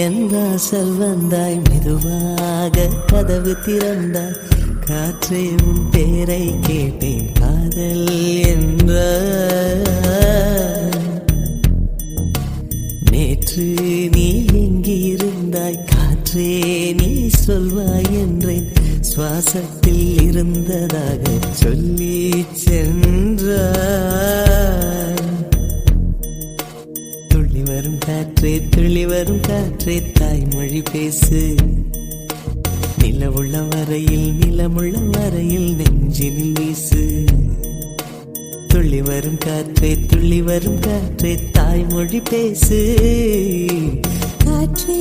என் வாசல் வந்தாய், மெதுவாக கதவு திறந்தாய், காற்றே உன் பேரை கேட்டேன், காதல் என்ற. நேற்று நீ எங்கிருந்தாய், காற்றே நீ சொல்வாய் என்றேன், சுவாசத்தில் இருந்ததாக சொல்லி சென்றாய். துள்ளி வரும் காற்றே, துள்ளி வரும் காற்றே, தாய்மொழி பேசு. நிலவுள்ள வரையில், நிலமுள்ள வரையில் நெஞ்சினில் வீசு. துள்ளி வரும் காற்றே, துள்ளி வரும் காற்றே, தாய்மொழி பேசு. காற்றே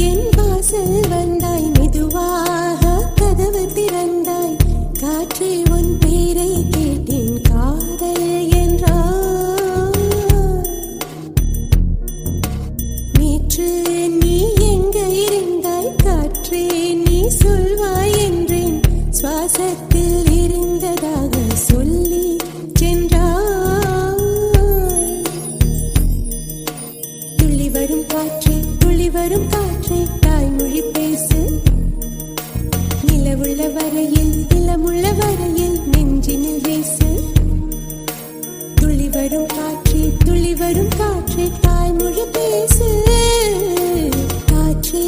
என் வாசல் வந்தாய், மெதுவாக கதவு திறந்தாய், காற்றே உன் பேரை கேட்டேன், காதல் என்றாய். நேற்று நீ எங்க இருந்தாய், காற்றே நீ சொல்வாய் என்றேன், சுவாசத்தில் இருந்ததாக சொல்லி சென்றாய். துள்ளி வரும் காற்றே, துள்ளி வரும் காற்றே, தாய்மொழி பேசு. நிலவுள்ள வரையில், நிலமுள்ள வரையில் நெஞ்சினில் வீசு. துள்ளி வரும் காற்றே, துள்ளி வரும் காற்றே, தாய்மொழி பேசு. காற்றே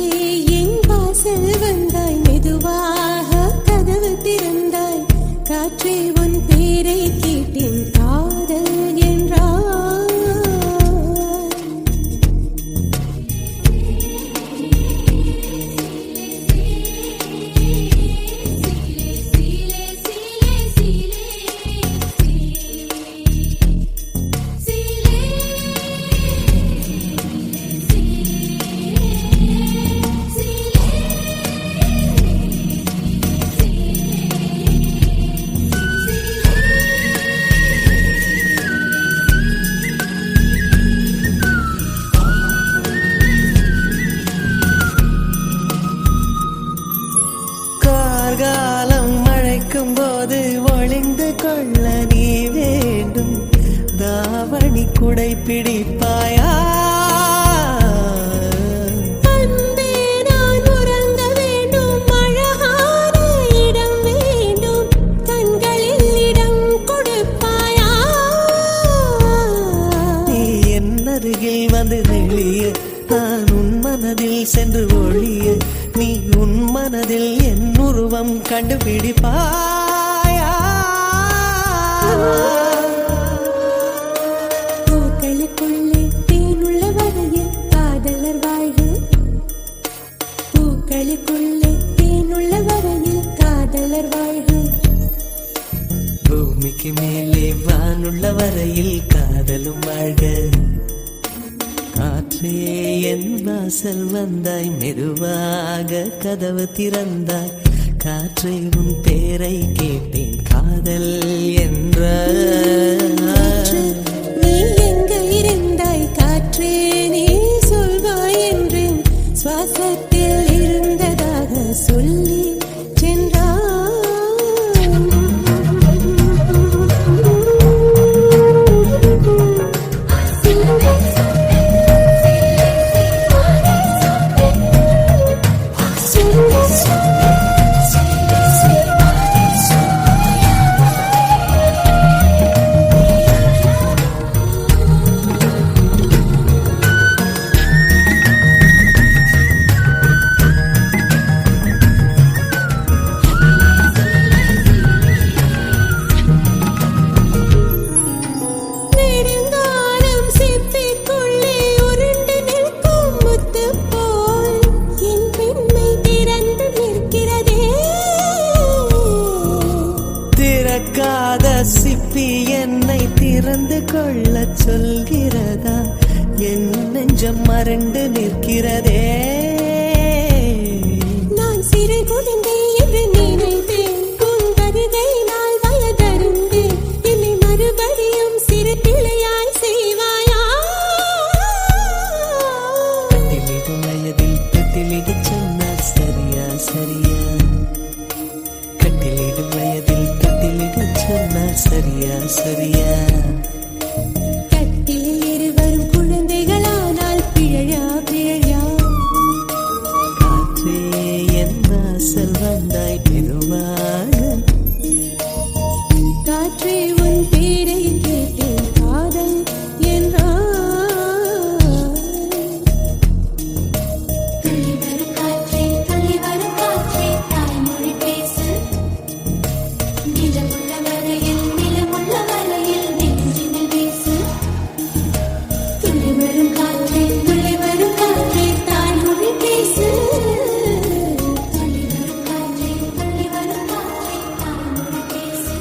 என் வாசல் வந்தாய், மெதுவாக கதவு திறந்தாய், காற்றே உன் பேரை கேட்டேன், காதல் என்றாய். கார்காலம் மழைக்கும் போது ஒளிந்து கொள்ள நீ வேண்டும், தாவணி குடை பிடிப்பாயா? அன்பே நான் உறங்க வேண்டும், அழகான இடம் வேண்டும், கண்களில் இடம் கொடுப்பாயா? நீ என் அருகில் வந்து நெளிய, நான் உன் மனதில் சென்று ஒழிய, நீ உன் மனதில் என் உருவம் கண்டுபிடிப்பாயா? பூக்களுக்குள்ளே தேனுள்ள வரையில் காதலர் வாழ்வு. பூக்களுக்குள்ளே தேனுள்ள வரையில் காதலர் வாழ்வு. பூமிக்கு மேலே வானுள்ள வரையில் காதலும் வாழ்க. காற்றே என் வாசல் வந்தாய், மெதுவாக கதவு திறந்தாய், காற்றே உன் பேரை கேட்டேன், காதல் என்ற. நீ எங்க இருந்தாய், காற்றே நீ சொல்வாய் என்றேன், சுவாசத்தில் இருந்ததாக சொல்லி சென்றாய். நெடுங்காலம் சிப்பிக்குள்ளே உருண்டு நிற்கும் முத்து போல் என் பெண்மை திறந்து நிற்கிறதே. திறக்காத சிப்பி என்னை திறந்து கொள்ள சொல்கிறதா, என் நெஞ்சம் மறண்டு நிற்கிறதே. நான் சிறு குழந்தை என்று நினைத்தேன், உன் வருகை நாள் வயதறிந்தேன், என்னை மறுபடியும் சிறு பிள்ளையாய் செய்வாயா? கட்டிலிடும் வயதில் கட்டிலிடச் சொன்னால் சரியா சரியா, கட்டிலிடும் வயதில் கட்டிலிடச் சொன்னால் சரியா சரியா. கட்டிலில் இருவரும் குழந்தைகளானால் பிழையா பிழையா? நிலமுள்ள வரையில் நிலமுள்ள வரையில் நெஞ்சினில் வீசு துளி வரும் காற்றே தாய்மொழி பேசு துளி வரும் காற்றே தாய்மொழி பேசு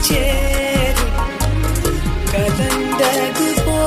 சேரும் கலந்தது போ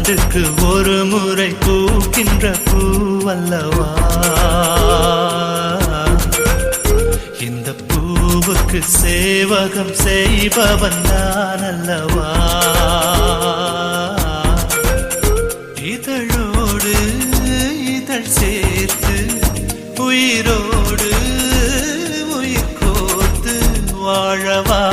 ஆண்டுக்கு ஒரு முறை பூக்கின்ற பூவல்லவா இந்த பூவுக்கு சேவகம் செய்பவன் நான் அல்லவா இதழோடு இதழ் சேர்த்து உயிரோடு உயிர் கோர்த்து வாழவா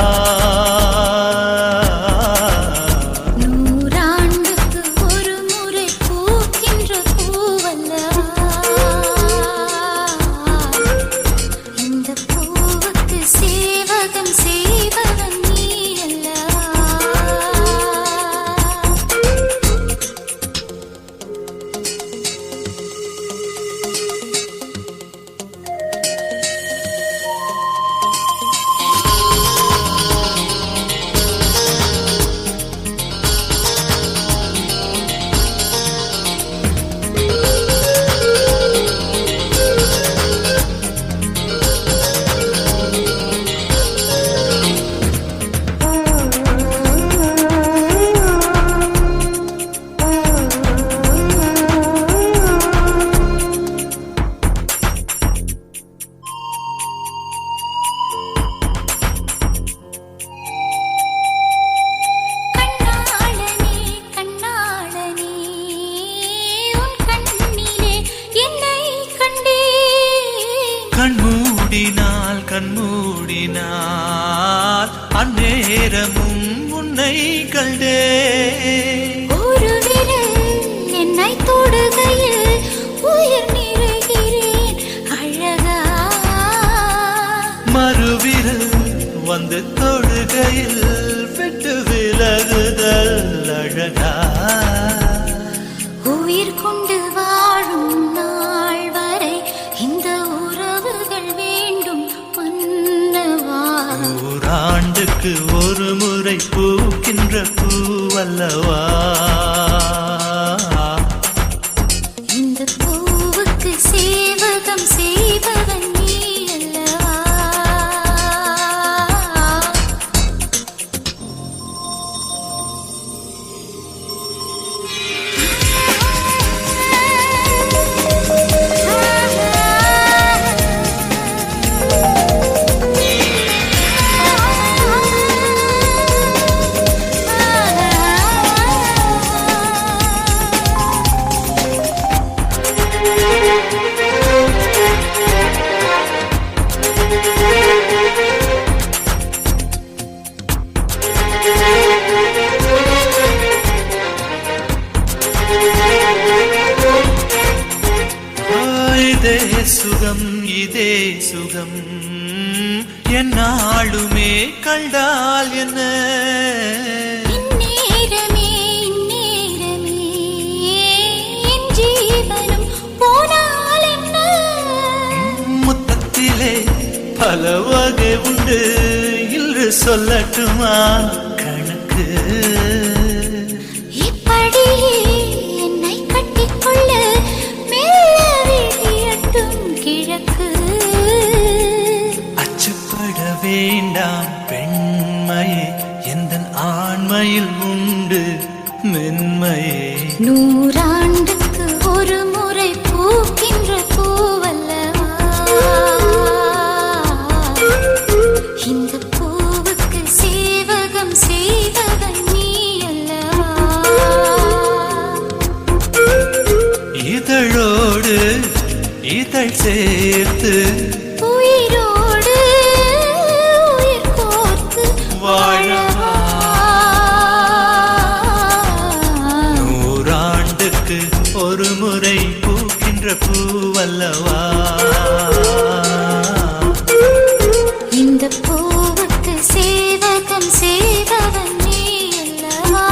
கண்மூடினால் அந்நேரமும் உன்னை கண்டே ஒரு விரல் என்னை தொடுகையில் உயிர் நிறைகிறேன் அழகா மறுவிரல் வந்து தொடுகையில் விட்டு விலகுதல் அழகா உயிர் கொண்டு வாழும் நாள் வரை இந்த உறவுகள் வேண்டும் ஆண்டுக்கு ஒரு முறை பூக்கின்ற பூவல்லவா இந்த பூவுக்கு சேவகம் செய்பவன் நீ அல்லவா இதே சுகம் என்னாலுமே கண்டால் என்ன இந்நேரமே என் ஜீவனம் போனால் என்ன முத்தத்திலே பல வகை உண்டு இன்று சொல்லட்டுமா கணக்கு இப்படியே என்னை கட்டிக்கொள்ள கிழக்கு அச்சப்பட வேண்டாம் பெண்மையே எந்தன் ஆண்மையில் உண்டு மென்மையே நூறாண்டுக்கு ஒரு முறை பூக்கின்ற பூவல்லவா இந்த பூவுக்கு சேவகம் செய்தவன் நீ அல்லவா இதழோடு இதழ் சேர்த்து உயிரோடு உயிர் கோர்த்து வாழவா நூறாண்டுக்கு ஒரு முறை பூக்கின்ற பூவல்லவா இந்த பூவுக்கு சேவகம் செய்தவன் நீ அல்லவா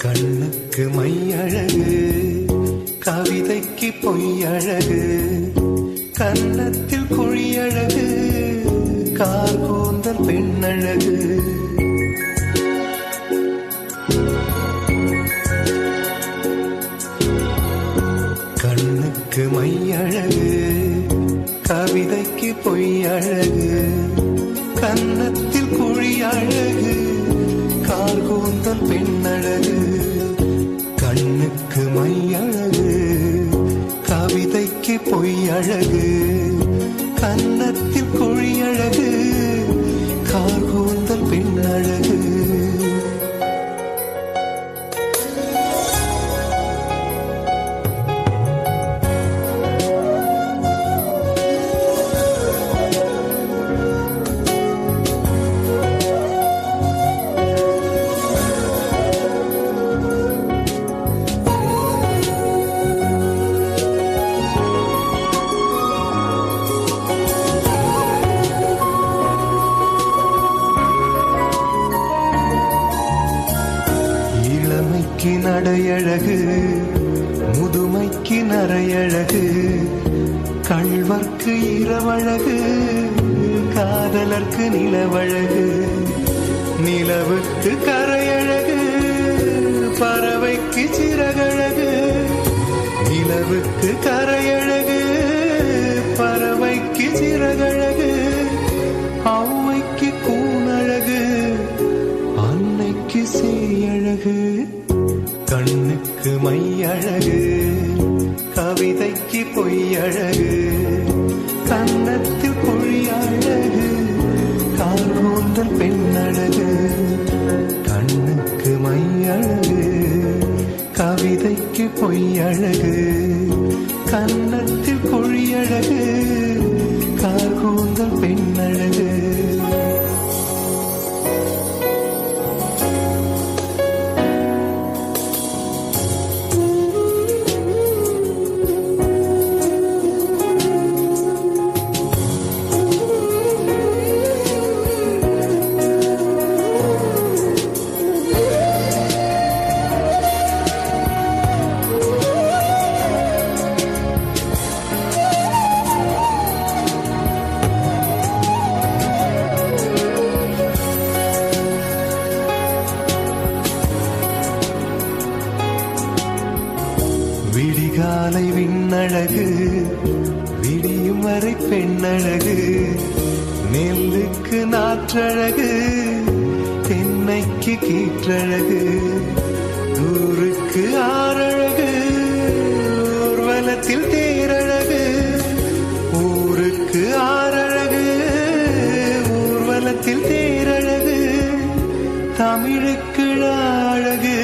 கண்ணுக்கு மையழ பொய்யழகு கன்னத்தில் குழியழகு கார் கூந்தல் பெண்ணழகு கண்ணுக்கு மையழகு கவிதைக்கு பொய்யழகு கன்னத்தில் குழியழகு கார் கூந்தல் பெண்ணழகு கண்ணுக்கு மையழகு கவிதைக்கு பொய்யழகு கன்னத்தில் குழியழகு கார் கூந்தல் பெண்ணழகு நடையழகு முதுமைக்கு நரையழகு கள்வர்க்கு இரவழகு காதலர்க்கு நிலவழகு நிலவுக்கு கரையழகு பறவைக்கு சிறகழகு நிலவுக்கு கரையழகு பறவைக்கு சிறகழகு ஔவைக்கு கூனழகு அன்னைக்கு சேயழகு கண்ணுக்கு மையழகு கவிதைக்கு பொய்யழகு கன்னத்தில் குழியழகு கார் கூந்தல் பெண்ணழகு கண்ணுக்கு மையழகு கவிதைக்கு பொய்யழகு கன்னத்தில் குழியழகு கார் கூந்தல் பெண்ணழகு விடிகாலை விண்ணழகு விடியும் வரை பெண்ணழகு நெல்லுக்கு நாற்றழகு தென்னைக்கு கீற்றழகு ஊருக்கு ஆறழகு ஊர்வலத்தில் தேரழகு ஊருக்கு ஆறழகு ஊர்வலத்தில் தேரழகு தமிழுக்கு அழகு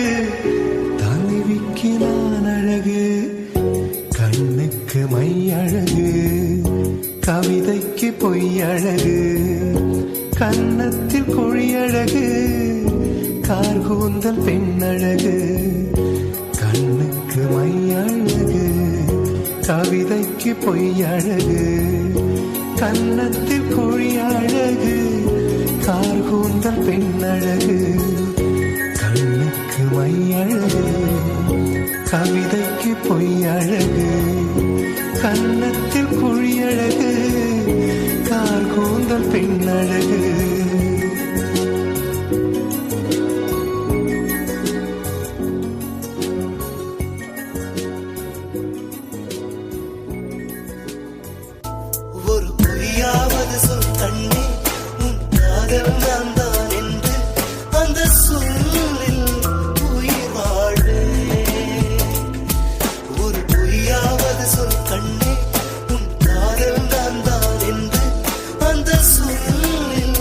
தலைவிக்கு நான் அழகு கண்ணுக்கு மையழகு கவிதைக்கு பொய்யழகு கன்னத்தில் குழியழகு கார் கூந்தல் பெண்ணழகு கண்ணுக்கு மையழகு கவிதைக்கு பொய்யழகு கன்னத்தில் குழியழகு கார் கூந்தல் பெண்ணழகு கண்ணுக்கு மையழகு கவிதைக்கு பொய்யழகு கன்னத்தில் குழியழகு கார் கூந்தல் பெண்ணழகு ஒரு பொய்யாவது சொல் கண்ணே உன் காதல் நான் தான் என்று அந்த சொல்லில் உயிர் வாழே ஒரு பொய்யாவது சொல் கண்ணே உன் காதல் நான் தான் என்று அந்த சொல்லில்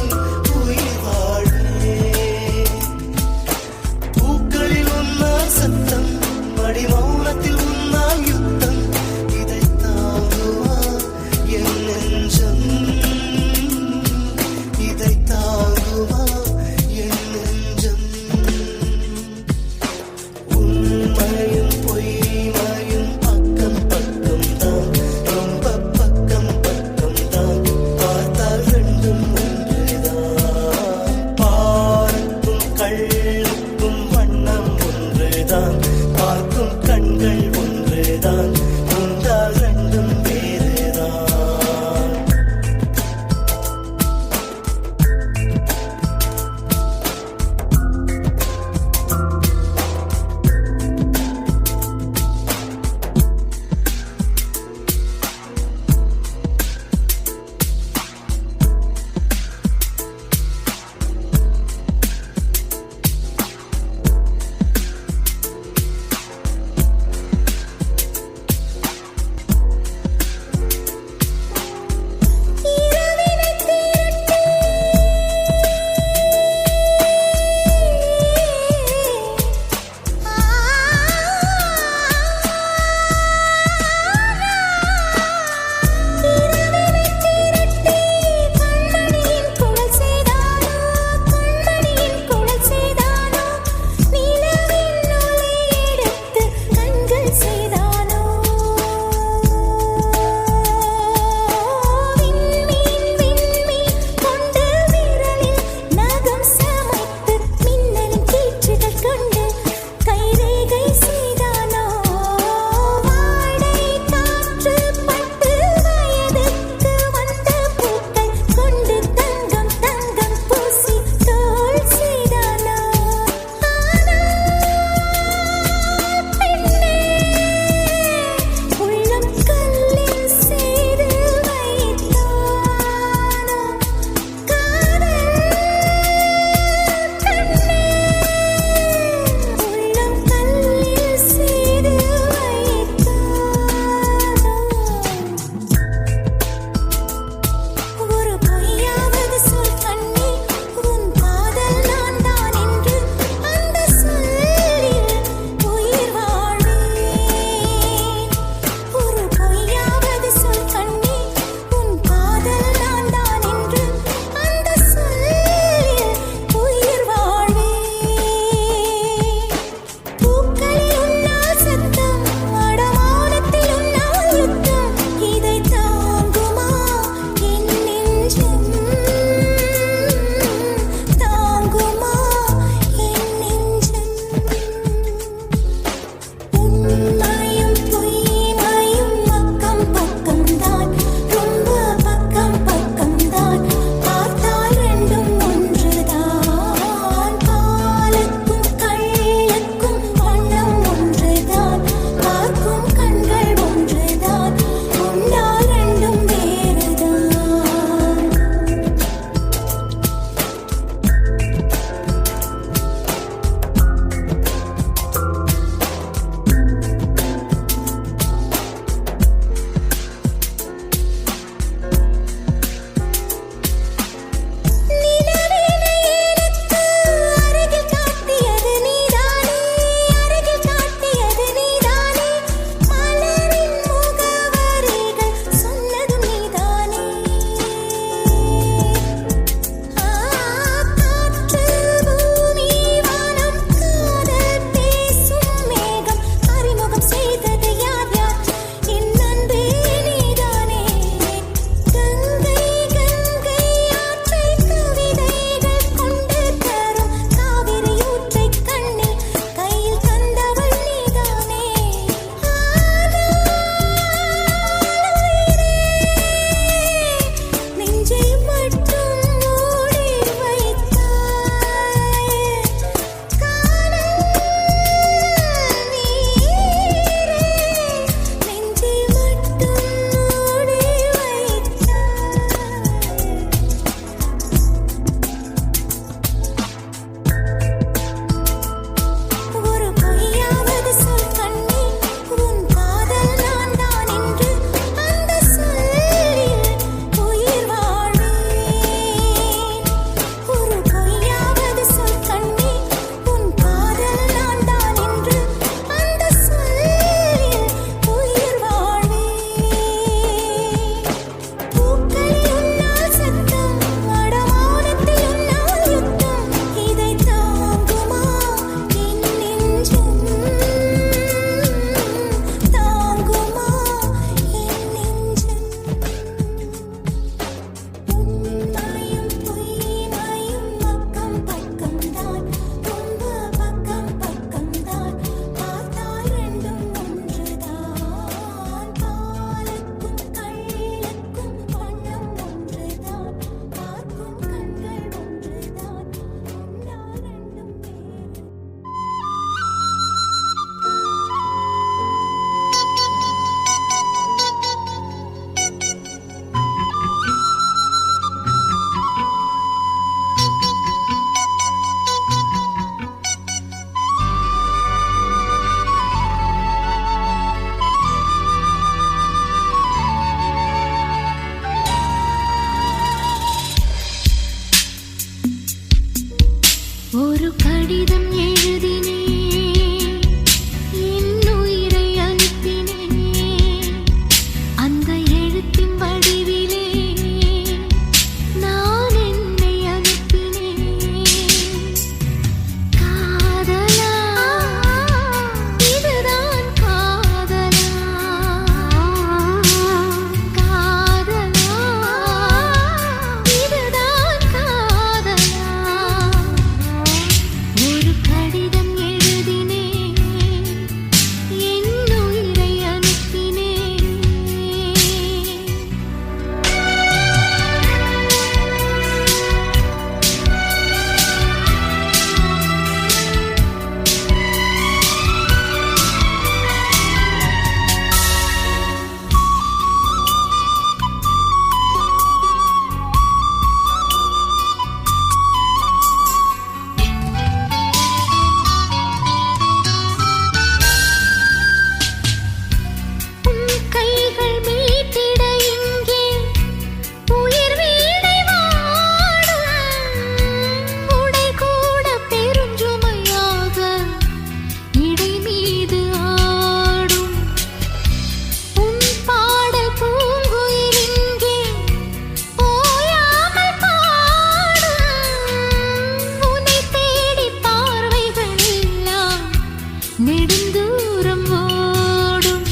நெடுந்தூரம் ஓடும்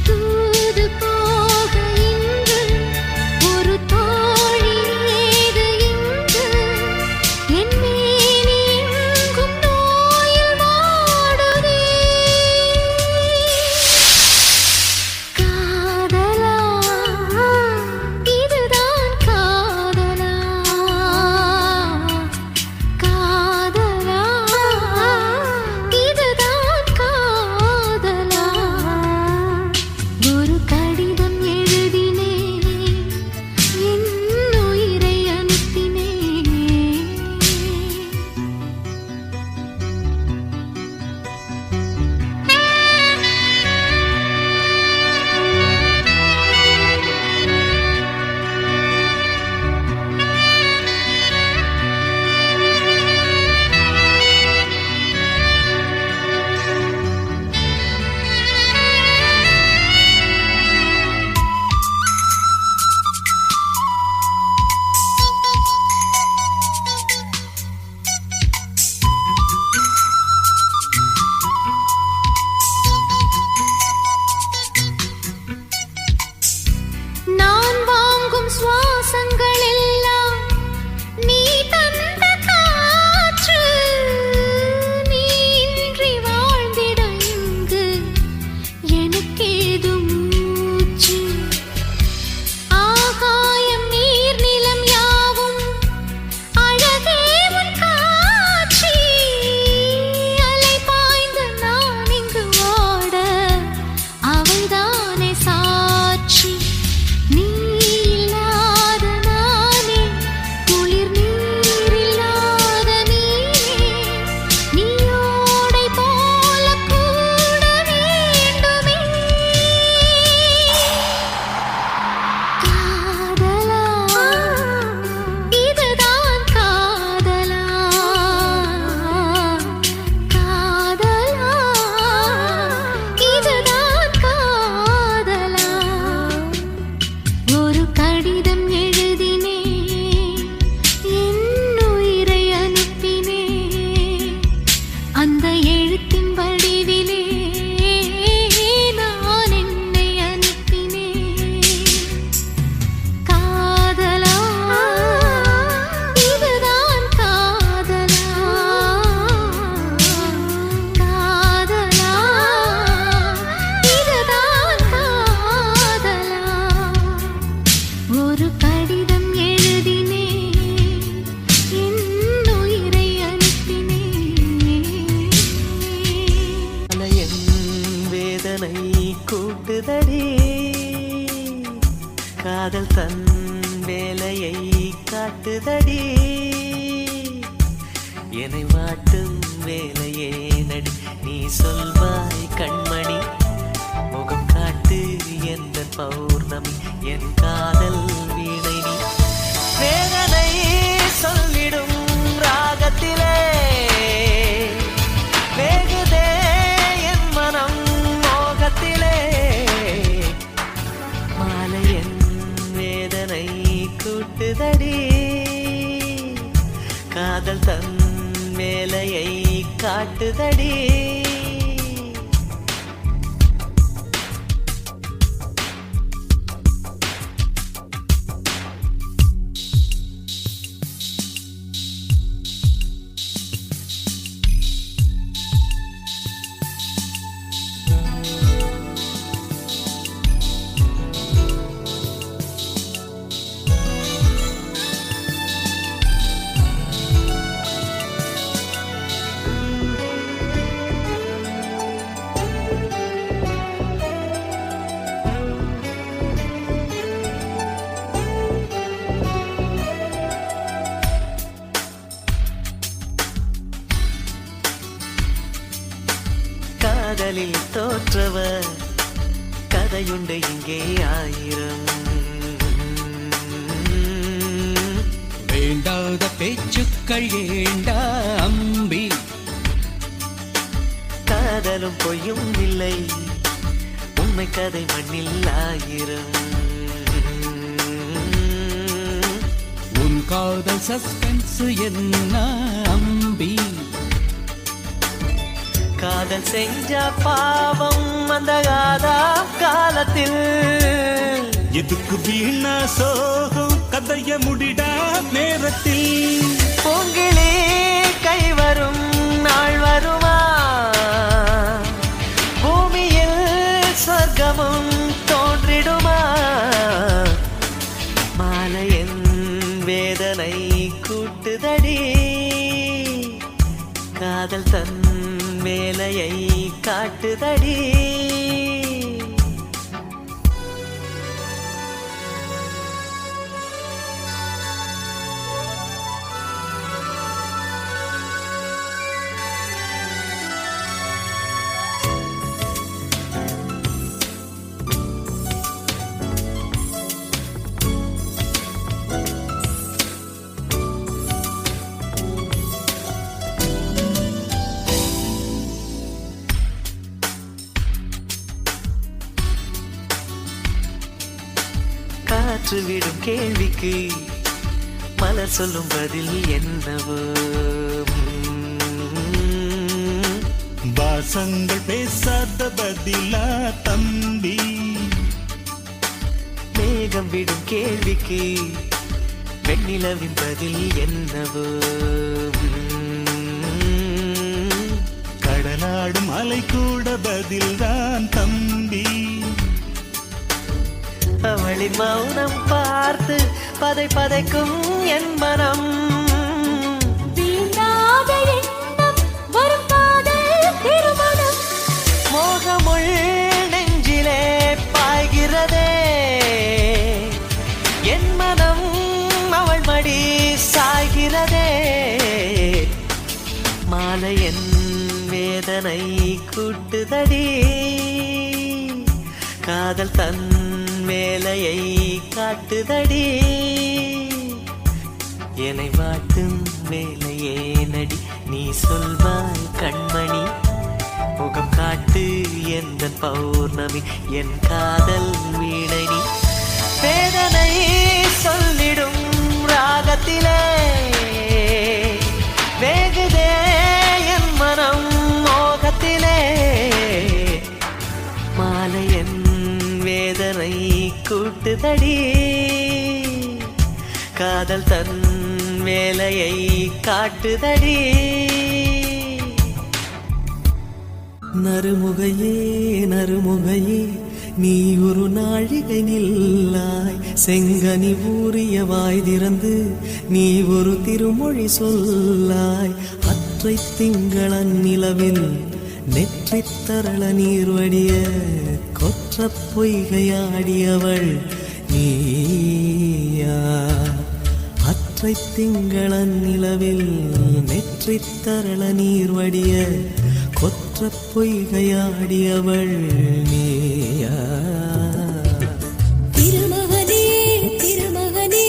தூது போக இங்கு ஒரு தோழி ஏது இங்கு என் மேனி எங்கும் நோயில் வாடுதே காதலா இதுதான் காதலா காதலா இதுதான் காதலா ஒரு கடிதம் எழுதினேன் என் உயிரை அனுப்பினேன் நான் வாங்கும் சுவாசங்கள் எல்லாம் நீ தந்த காற்று நீ இன்றி வாழ்ந்திட இங்கு எனக்கேதும் மூச்சு ஆகாயம் நீர் நிலம் யாவும் அழகே உன் காட்சி அலை பாய்ந்து நான் இங்கு ஓட அவைதானே சாட்சி நீ இல்லாத நானே குளிர் நீர் இல்லாத நீனே நீயோடை போல கூட வேண்டுமே காதலா இதுதான் காதலா காதலா இதுதான் காதலா ஒரு கடிதம் எழுதினேன் என் உயிரை அனுப்பினேன் அந்த எழுத்தின் வடிவிலே நான் என்னை அனுப்பினேன் காதலா இதுதான் காதலா காதலா இதுதான் காதலா ஒரு கடிதம் எழுதினேன் என் உயிரை அனுப்பினேன் என் வேதனை கூட்டுதடி காதல் தன் வேலையை காட்டுதடி என்னை வாட்டும் வேலையே நடி நீ சொல்வாய் கண்மணி முகம் காட்டு எந்த பௌர்ணமி என் காதல் வீணை நீ வேதனை சொல்லிடும் ராகத்திலே வேகுதே என் மனம் மோகத்திலே மாலை என் வேதனை கூட்டுதடி காதல் தன் வேலையை காட்டுதடி காதலில் தோற்றவர் கதையுண்டு இங்கே ஆயிரம் வேண்டாத பேச்சுக்கள் ஏண்டா அம்பி காதலும் பொய்யும் இல்லை உண்மை கதை மண்ணில் ஆயிரம் உன் காதல் சஸ்பென்ஸ் என்ன அம்பி காதல் செஞ்ச பாவம் அந்த காலத்தில் எதுக்கு வீணா சோகம் கதைய முடிடா நேரத்தில் பூங்கிலே கை வரும் நாள் வருமா பூமியில் சொர்க்கமும் தோன்றிடுமா மாலையன் வேதனை கூட்டுதடி காதல் தன் வேலையை காட்டுதடி காற்று விடும் கேள்விக்கு மலர் சொல்லும் பதில் என்னவோ வாசங்கள் பேசாத பதிலா தம்பி மேகம் விடும் கேள்விக்கு வெண்ணிலவின் பதில் என்னவோ கடலாடும் அலை கூட பதில்தான் தம்பி அவளின் மௌனம் பார்த்து பதை பதைக்கும் என் மனம் தீண்டாத எண்ணம் வரும் காதல் திருமணம் மோகமுள் நெஞ்சிலே பாய்கிறதே என் மனம் அவள் மடி சாய்கிறதே மாலையன் வேதனை கூட்டுதடி காதல் தன் வேலையை காட்டுதடி என்னை வாட்டும் வேலையே நடி நீ சொல்வாய் கண்மணி முகம் காட்டு எந்த பௌர்ணமி என் காதல் வீணை நீ வேதனை சொல்லிடும் ராகத்திலே வேகுதே என் மனம் மோகத்திலே மாலையன் வேதனை கூட்டுதடி காதல் தன் வேலையை காட்டுதடி நறுமுகையே நறுமுகையே நீ ஒரு நாழிகை நில்லாய் செங்கனி ஊறிய வாய் திறந்து நீ ஒரு திருமொழி சொல்லாய் அற்றை திங்களன் நிலவில் நெற்றித் தரள நீர் வடிய கொற்ற பொய்கையாடியவள் நீயா அற்றை திங்களன் நிலவில் நெற்றித் தரள நீர் வடிய கொற்ற பொய்கையாடியவள் நீயா திருமகனே திருமகனே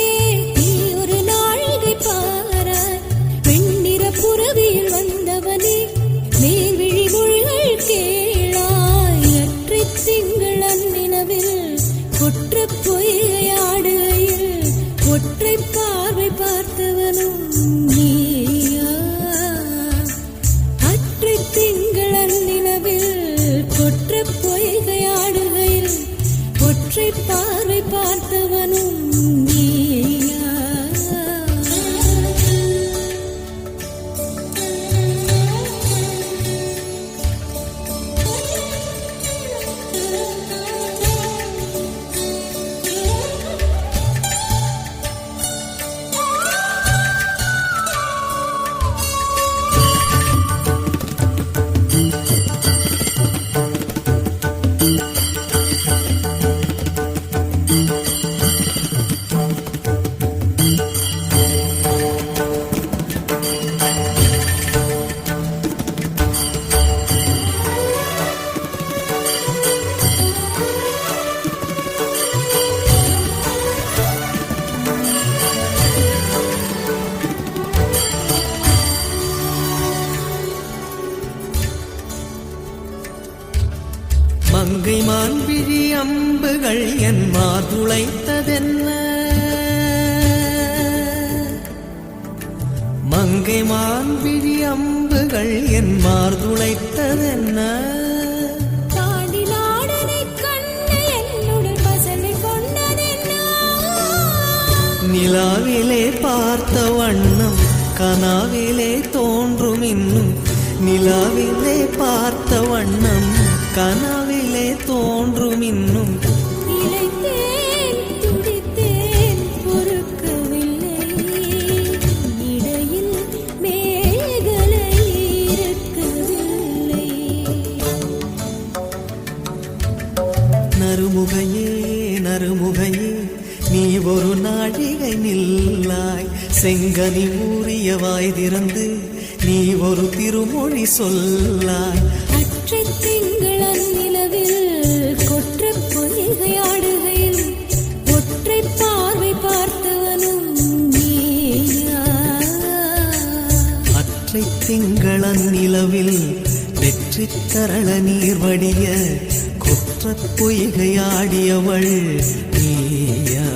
நீ ஒரு நாழிகை பாராய் வெண்ணிற புறவியில் வந்தவனே மேல்விழி மொழிகள் கேளாய் அற்றை திங்களன் நிலவில் கொற்ற பொய்கையாடுகையில் ஒற்றை பார்வை பார்த்தவனும் நீயா அற்றை திங்களன் நிலவில் கொற்ற பொய்கையாடுகையில் ஒற்றை பார்வை பார்த்தவனும் நீயா மங்கை மான்விழி அம்புகள் என் மாதுளைத்ததென்ன மங்கை மான்விழி அம்புகள் என் மார்துளைத்ததென்ன நிலாவிலே பார்த்த வண்ணம் கனாவிலே தோன்றும் இன்னும் நிலாவிலே பார்த்த வண்ணம் கனாவிலே தோன்றும் இன்னும் நறுமுகையே நறுமுகையே நீ ஒரு நாழிகை நில்லாய் செங்கனி ஊறிய வாய் திறந்து நீ ஒரு திருமொழி சொல்லாய் அற்றை திங்களன் நிலவில் கொற்ற பொய்கையாடுகையில் ஒற்றை பார்வை பார்த்தவனும் நீயா அற்றை திங்களன் நிலவில் வெற்றி தரள நீர் வடிய கொற்ற பொய்கையாடியவள் நீயா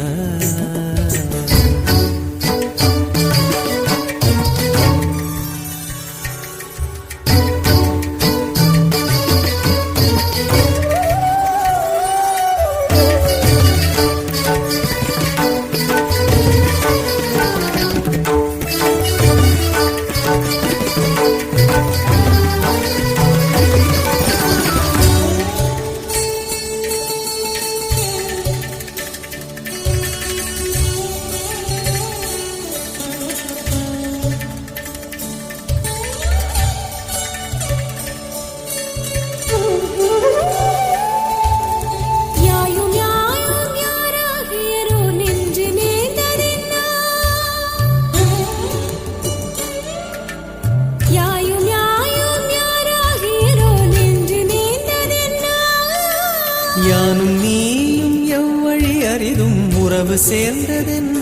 யானும் நீயும் எவ்வழி அறிதும் உறவு சேர்ந்ததென்ன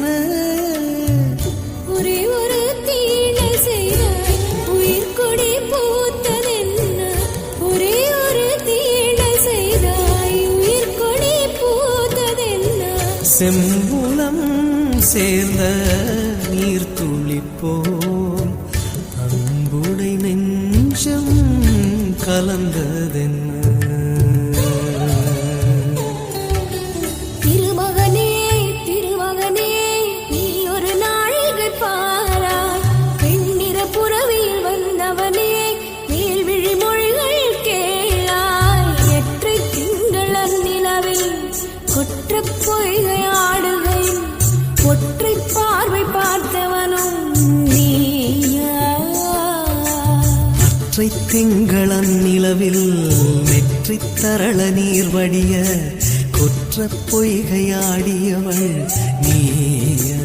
ஒரே ஒரு தீழை செய்தாய் உயிர் கொடி பூத்ததென்ன ஒரே ஒரு தீழை செய்தாய் உயிர் கொடி பூத்ததென்ன செம்புலம் சேர்ந்த நீர் துளிப்போம் அன்புடை நெஞ்சம் கலந்ததென்ன ஒற்றை பார்வை பார்த்தவனும் நீயா அற்றை திங்களன் நிலவில் நெற்றி தரள நீர் வடிய கொற்ற பொய்கையாடியவள் நீயா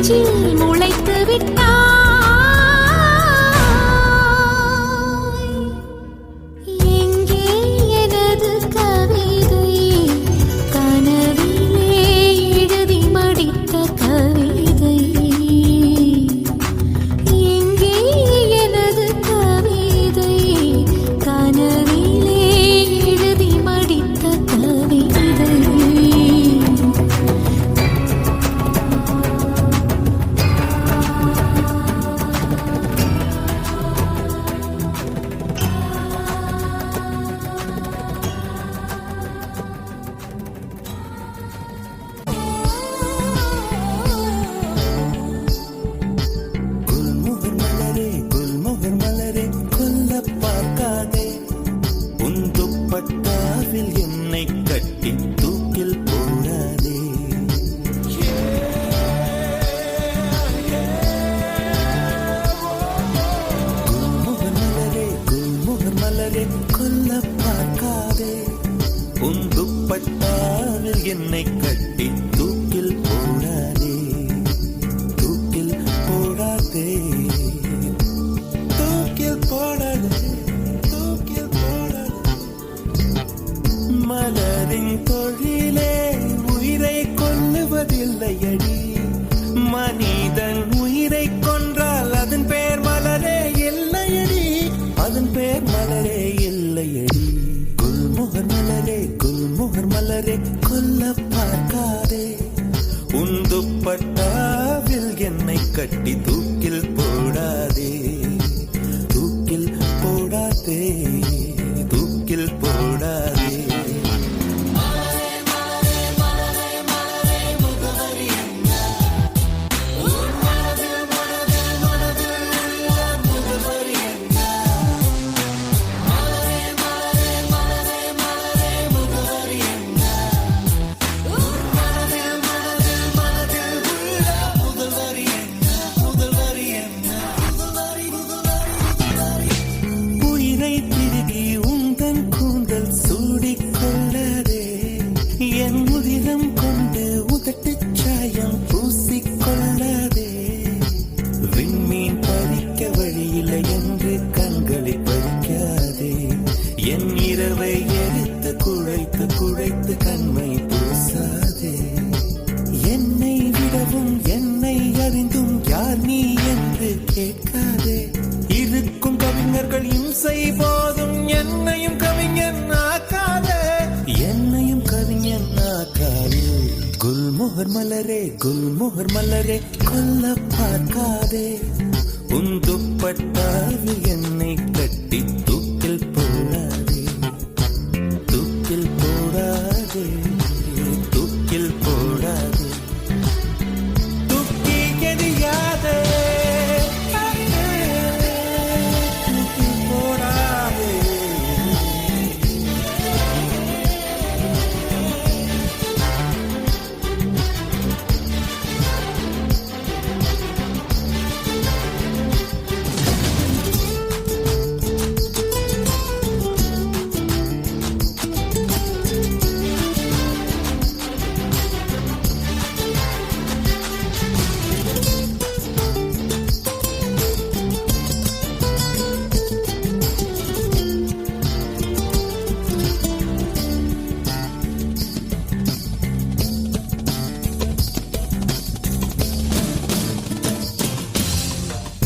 நெஞ்சில் முளைத்து விட்டாய். எங்கே எனது கவிதை, கனவிலே எழுதி மடித்த கவிதை. எங்கே எனது கவிதை, கனவிலே எழுதி மடித்த கவிதை. குல்முகர் மலரே கொல்ல பார்க்காதே, உன் துப்பட்டாவில் என்னை கட்டி தூக்கில் போடாதே. குல்முகர் மலரே கொல்ல பார்க்காதே, உன் துப்பட்டாவில் என்னை கட்டி தூக்கில் போடாதே. தூக்கில் போடாதே, தூக்கில் போடாதே, தூக்கில் போடாதே. மலரின் தொழிலே உயிரை கொல்லுவதில்லையடி, மனிதன் உயிரை கொன்றால் அதன் பேர் மலரே இல்லையடி, அதன் பேர் மலரே இல்லையடி. குல்முகர் மலரே கொல்ல பார்க்காதே, உன் துப்பட்டாவில் என்னை கட்டி தூக்கில் போடாதே. தூக்கில் போடாதே, தூக்கில் போடாதே. உயிரை திருகி உந்தன் கூந்தல் சூடிக்கொள்ளாதே, என் உதிரம் கொண்டு உதட்டுச் சாயம் பூசிக்கொள்ளாதே. விண்மீன் பறிக்க வழியில்லை என்று கண்களை பறிக்காதே, என் இரவை எரித்து குழைத்து குழைத்து கண்மை பூசாதே. என்னை விடவும் என்னை அறிந்தும் யார் நீ என்று கேட்காதே. இருக்கும் கவிஞர்கள் இம்சை போதும் என்னையும் கவிஞன் ஆக்காதே, என்னையும் கவிஞன் ஆக்காதே. குல்முகர் மலரே கொல்ல பார்க்காதே, உன் துப்பட்டாவில் என்னை கட்டி தூக்கில் போடாதே. தூக்கில் போடாதே, தூக்கில் போடாதே. தூக்கி எறியாதே, தூக்கில் போடாதே.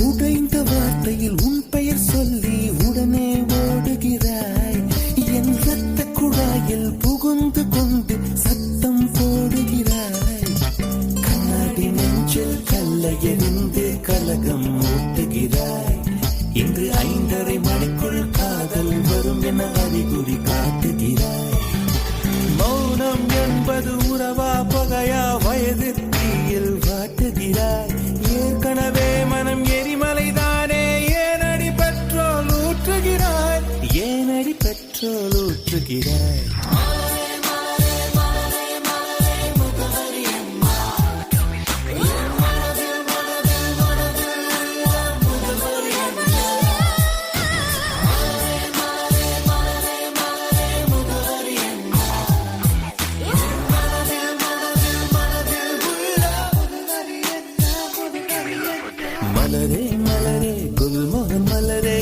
உடைந்த வார்த்தையில் உன் பெயர் சொல்லி உடனே ஓடுகிறாய். என் ரத்த குழாயில் புகுந்து கொண்டு சத்தம் போடுகிறாய். கண்ணாடி நெஞ்சில் கல்லை எறிந்து கலகம் ஊட்டுகிறாய். இன்று 5:30 மணிக்குள் காதல் வரும் என அறிகுறி காட்டுகிறாய். மௌனம் என்பது உறவா பகையா வயது தீயில் வாட்டுகிறாய். ஏற்கனவே மனம் எரிமலைதானே, ஏனடி பெட்ரோல் ஊற்றுகிறாய், ஏனடி பெட்ரோல் ஊற்றுகிறாய். மலரே மலரே குல்மோகன் மலரே